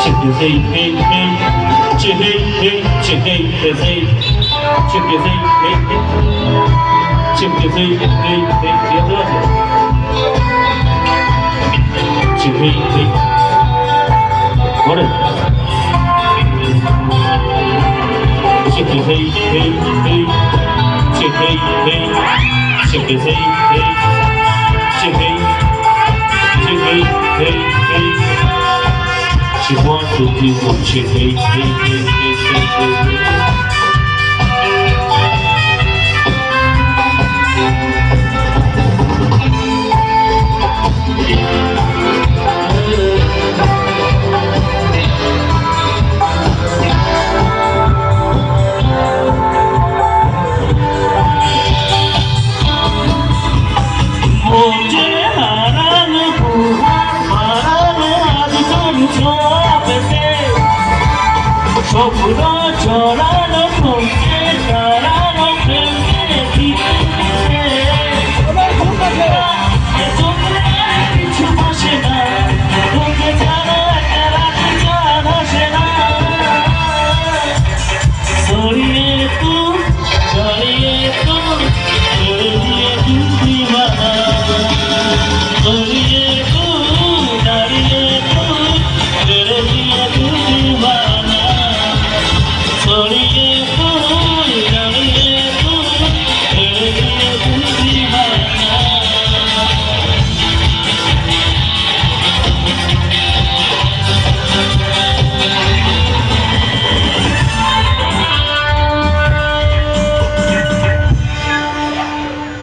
chicken hey hey hey, chicken hey hey, chicken hey hey, chicken hey hey hey, chicken hey hey hey, chicken hey hey, what is chicken hey hey hey, chicken hey hey, chicken hey hey, chicken hey hey hey. She wants to do what she hates, Chora